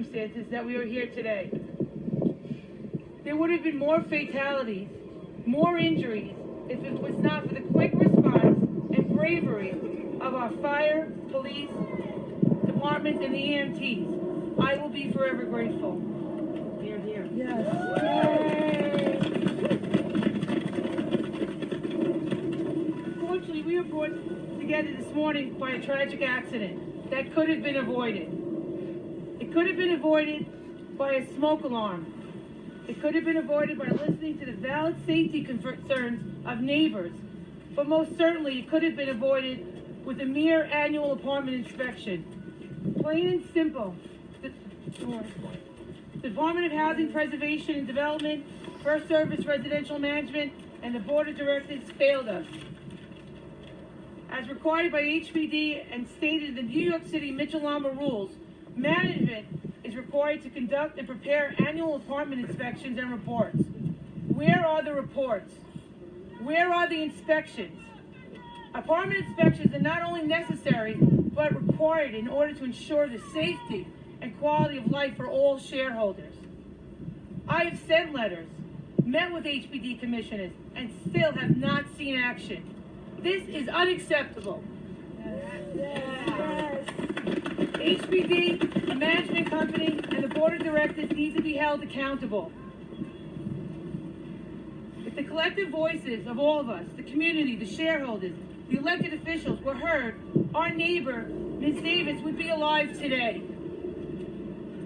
circumstances that we are here today. There would have been more fatalities, more injuries, if it was not for the quick response and bravery of our fire, police, departments, and the EMTs. I will be forever grateful. Here, here. Yes. Unfortunately, we were brought together this morning by a tragic accident that could have been avoided. It could have been avoided by a smoke alarm. It could have been avoided by listening to the valid safety concerns of neighbors. But most certainly, it could have been avoided with a mere annual apartment inspection. Plain and simple. The Department of Housing Preservation and Development, First Service Residential Management, and the Board of Directors failed us. As required by HPD and stated in the New York City Mitchell-Lama rules, management is required to conduct and prepare annual apartment inspections and reports. Where are the reports? Where are the inspections? Apartment inspections are not only necessary, but required in order to ensure the safety and quality of life for all shareholders. I have sent letters, met with HPD commissioners, and still have not seen action. This is unacceptable. Yes. HPD, the management company, and the board of directors need to be held accountable. If the collective voices of all of us, the community, the shareholders, the elected officials were heard, our neighbor, Ms. Davis, would be alive today.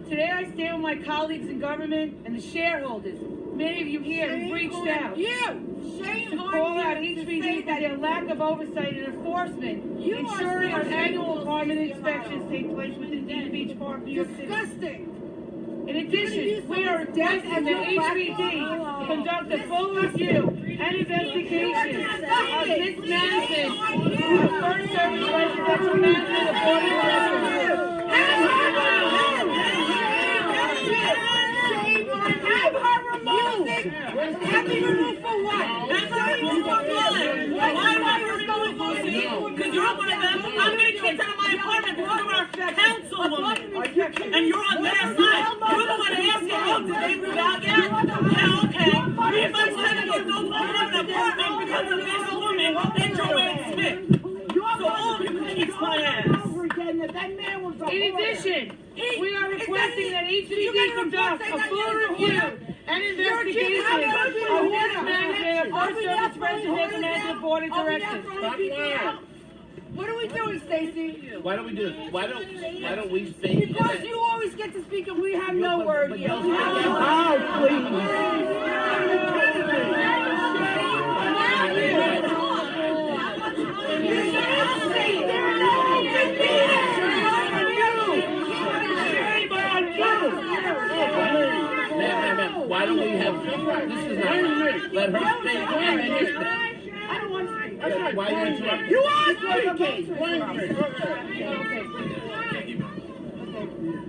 Today I stand with my colleagues in government and the shareholders. Many of you here have reached out to call out HPD for their lack of oversight and enforcement, ensuring our annual apartment inspections take place within Dayton Beach Park, New York City. Disgusting. In addition, we are requesting that HPD conduct a full review and investigation of mismanagement of First Service Residential Management and Board of Directors. Have her removed. Have me removed for what? Have her removed for what? Why am I removed? Because you're one of them. I'm getting kicked out of my apartment because of our councilwoman. And you're on their side. You're the one asking, oh, did they move out yet? Yeah, okay. Me and my 7-year-old don't live in an apartment because of this woman and Joanne Smith. So all of you can kiss my ass. In addition, we are requesting that HPD conduct a full review and investigation of mismanagement of First Service Residential Management Board of Directors. What are we doing, Stacy? Why don't we do this? Why don't we speak? Because you always get to speak and we have no word here. Oh, please. Why don't we have, this is not, let her speak and then you speak. I don't want to speak. Why are you interrupting? You are speaking!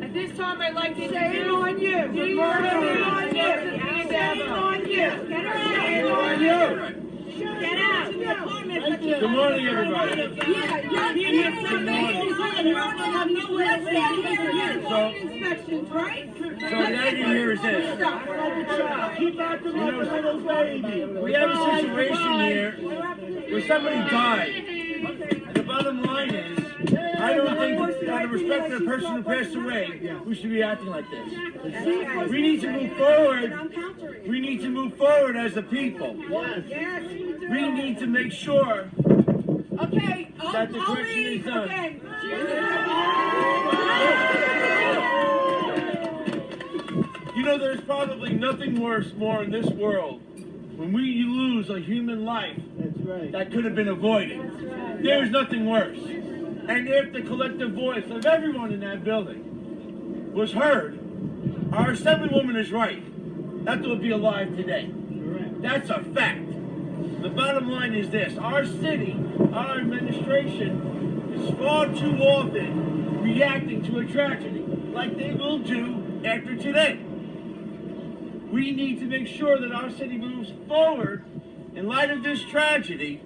At this time, I'd like to Shame on you! Shame on you! Shame on you! Shame on you! Get out! Good morning, everybody. Yeah, you're inspections, right? So the idea here is this. We have a situation here where somebody died. And the bottom line is, I don't think that out of respect for the person who passed away, we should be acting like this. We need to move forward. We need to move forward as a people. We need to make sure that the correction is done. You know, there's probably nothing more in this world when we lose a human life that could have been avoided. There's nothing worse. And if the collective voice of everyone in that building was heard, our assemblywoman is right. Ethel would be alive today. That's a fact. The bottom line is this. Our city, our administration is far too often reacting to a tragedy like they will do after today. We need to make sure that our city moves forward in light of this tragedy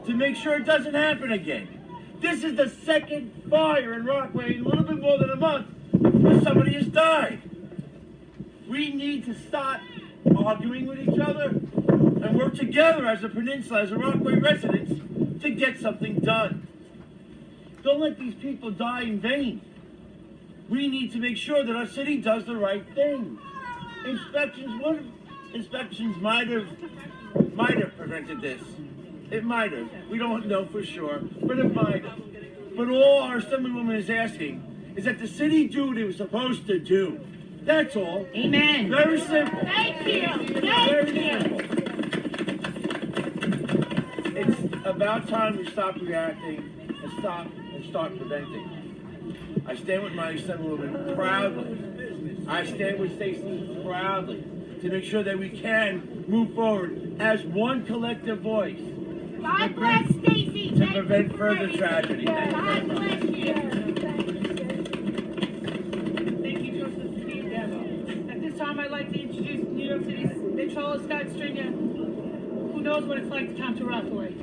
to make sure it doesn't happen again. This is the second fire in Rockaway in a little bit more than a month but somebody has died. We need to stop arguing with each other and work together as a peninsula, as a Rockaway residents, to get something done. Don't let these people die in vain. We need to make sure that our city does the right thing. Inspections might have prevented this. It might have. We don't know for sure, but it might have. But all our Assemblywoman is asking is that the city do what it was supposed to do. That's all. Amen. Very simple. Thank you. Very simple. It's about time we stop reacting and start preventing. I stand with my Assemblywoman proudly. I stand with Stacey proudly to make sure that we can move forward as one collective voice. God bless Stacey. To prevent further tragedy. God bless you. Thank you, Joseph Steve Demo. At this time, I'd like to introduce New York City's Controller Scott Stringer, who knows what it's like to come to Rockaway.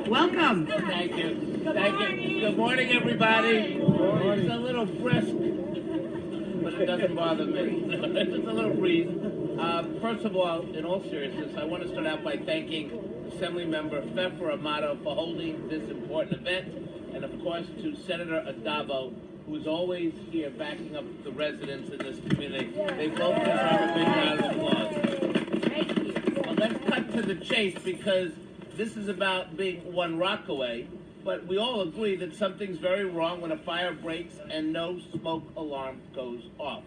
Welcome. Thank you. Thank you. Good morning, everybody. It's a little brisk, but it doesn't bother me. It's a little breeze. First of all, in all seriousness, I want to start out by thanking Assemblymember Pfeffer Amato for holding this important event, and of course to Senator Adavo, who is always here backing up the residents in this community. They both deserve a big round of applause. Well, let's cut to the chase, because this is about being one Rockaway, but we all agree that something's very wrong when a fire breaks and no smoke alarm goes off.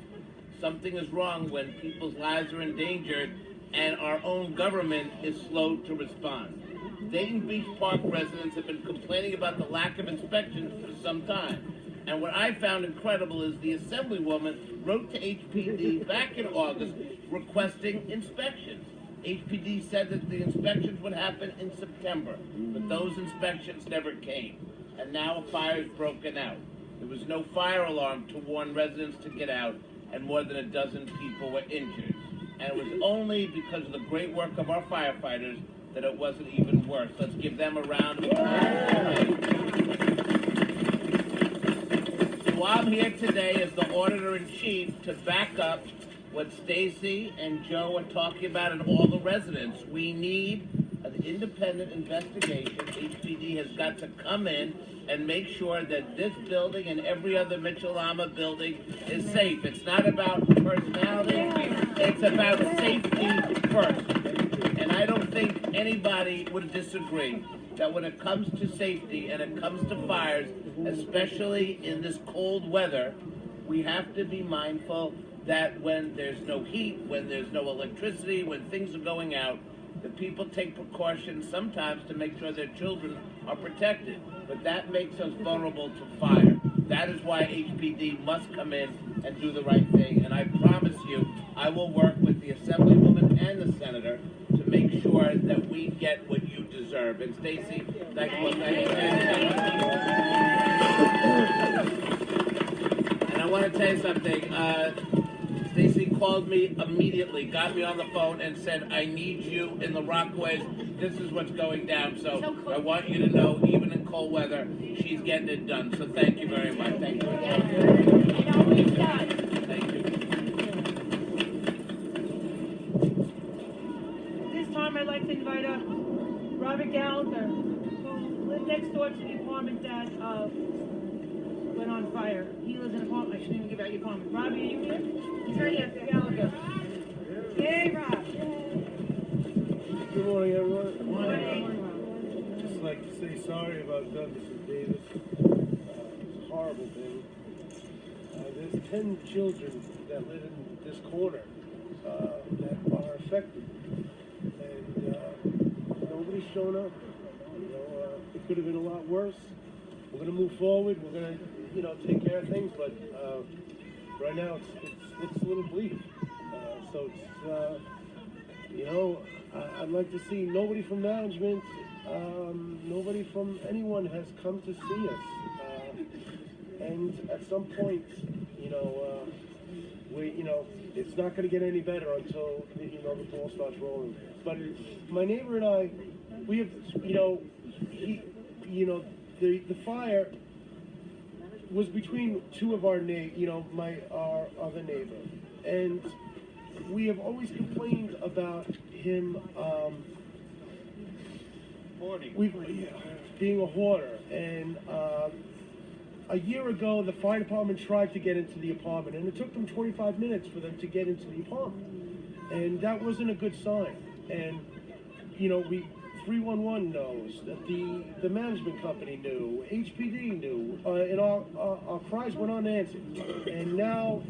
Something is wrong when people's lives are endangered and our own government is slow to respond. Dayton Beach Park residents have been complaining about the lack of inspections for some time. And what I found incredible is the Assemblywoman wrote to HPD back in August requesting inspections. HPD said that the inspections would happen in September, but those inspections never came. And now a fire's broken out. There was no fire alarm to warn residents to get out, and more than a dozen people were injured. And it was only because of the great work of our firefighters that it wasn't even worse. Let's give them a round of applause. So I'm here today as the Auditor-in-Chief to back up what Stacey and Joe are talking about and all the residents. We need an independent investigation. HPD has got to come in and make sure that this building and every other Mitchell-Lama building is safe. It's not about personality, it's about safety first. And I don't think anybody would disagree that when it comes to safety and it comes to fires, especially in this cold weather, we have to be mindful that when there's no heat, when there's no electricity, when things are going out, the people take precautions sometimes to make sure their children are protected. But that makes us vulnerable to fire. That is why HPD must come in and do the right thing. And I promise you, I will work with the Assemblywoman and the Senator to make sure that we get what you deserve. And Stacey, thank you. And I want to tell you something. Stacey called me immediately, got me on the phone, and said, I need you in the Rockaways. This is what's going down. So I want you to know, even in cold weather, she's getting it done. So thank you very much. Thank you. It always does. Thank you. This time, I'd like to invite up Robert Gallagher, who lived next door to the apartment that went on fire. He lives in an apartment. I shouldn't even give out your apartment. Robbie, are you here? He's right here. Gallagher. Yay, Rob. Good morning, everyone. Good morning. Just like to say sorry about Mrs. Davis. It's a horrible thing. There's 10 children that live in this corner that are affected, and nobody's shown up. It could have been a lot worse. We're going to move forward. We're going to, take care of things, but right now it's a little bleak. So I'd like to see nobody from management, nobody from anyone has come to see us. And at some point, it's not going to get any better until, the ball starts rolling. But my neighbor and I, we have, the fire, was between two of our our other neighbor, and we have always complained about him being a hoarder. And a year ago, the fire department tried to get into the apartment, and it took them 25 minutes for them to get into the apartment, and that wasn't a good sign. And 311 knows, that the management company knew, HPD knew, and our cries went unanswered. And now,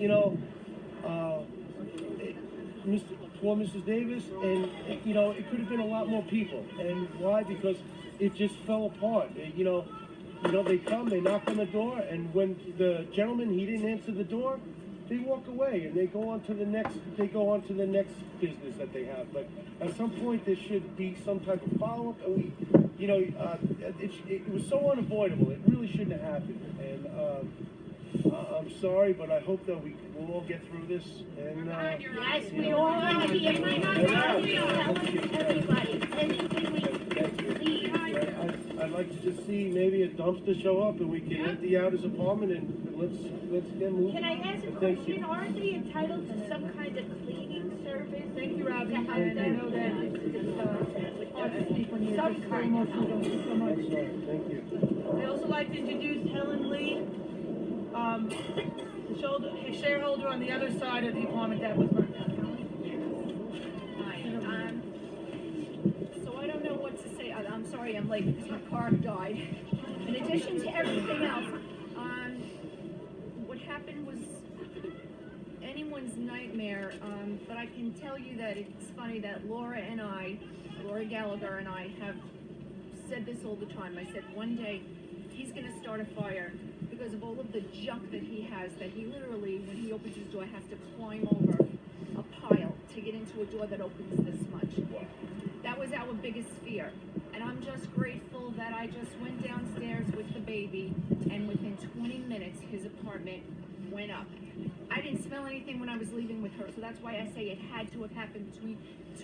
poor Mrs. Davis, and it could have been a lot more people. And why? Because it just fell apart. They come, they knock on the door, and when the gentleman, he didn't answer the door, they walk away and they go on to the next business that they have. But at some point there should be some type of follow-up, and it was so unavoidable. It really shouldn't have happened. And I'm sorry, but I hope that we will all get through this. And yes, we all are here. Everybody, anything we please. I'd like to just see maybe a dumpster show up, and we can empty out his apartment, and let's get moving. Can I ask a question? Aren't they entitled to some kind of cleaning service? Thank you, Robbie. And I know that it's hard to speak when you're just so emotional. Thank you so much. Thank you. I'd also like to introduce Helen Lee, the shareholder on the other side of the apartment that was burnt down. Hi. So I don't know what to say. I'm sorry I'm late because my car died. In addition to everything else, what happened was anyone's nightmare. But I can tell you that it's funny that Laura Gallagher and I have said this all the time. I said one day he's going to start a fire because of all of the junk that he has, that he literally, when he opens his door, has to climb over a pile to get into a door that opens this much. That was our biggest fear. And I'm just grateful that I just went downstairs with the baby, and within 20 minutes, his apartment went up. I didn't smell anything when I was leaving with her, so that's why I say it had to have happened between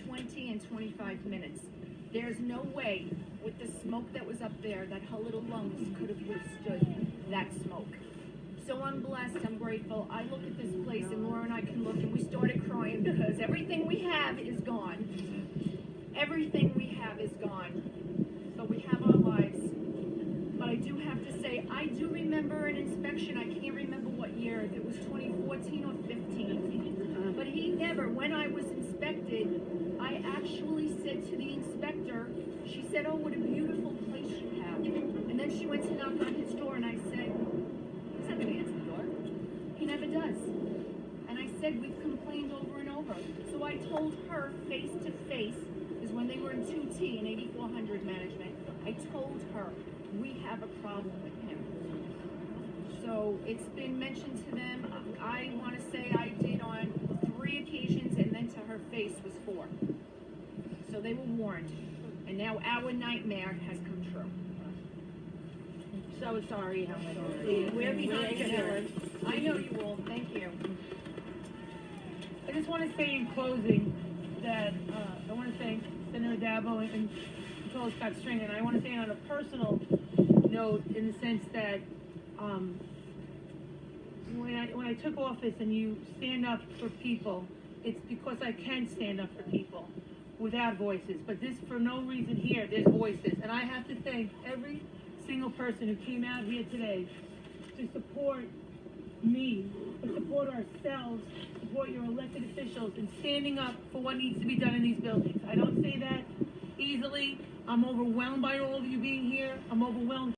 20 and 25 minutes. There's no way, with the smoke that was up there, that her little lungs could have withstood that smoke. So I'm blessed, I'm grateful. I look at this place, and Laura and I can look, and we started crying because everything we have is gone. Everything we have is gone. But we have our lives. But I do have to say, I do remember an inspection. I can't remember what year, if it was 2014 or 15. But he never, when I was inspected, I actually said to the inspector, she said, "Oh, what a beautiful place you have." And then she went to knock on his door, and I said, "He's not going to answer the door." He never does. And I said, "We've complained over and over." So I told her face to face, is when they were in 2T in 8400 management, I told her, we have a problem with him. So it's been mentioned to them. I want to say I did on 3 occasions, and then to her face was 4. So they were warned. And now our nightmare has come true. So sorry, Helen. We're behind you, Helen. I know you will. Thank you. I just want to say in closing that I want to thank Senator Dabo and Controller Scott Stringer, and I want to say on a personal note in the sense that when I took office and you stand up for people, it's because I can stand up for people without voices. But this, for no reason here, there's voices. And I have to thank every single person who came out here today to support me, to support ourselves, support your elected officials in standing up for what needs to be done in these buildings. I don't say that easily. I'm overwhelmed by all of you being here. I'm overwhelmed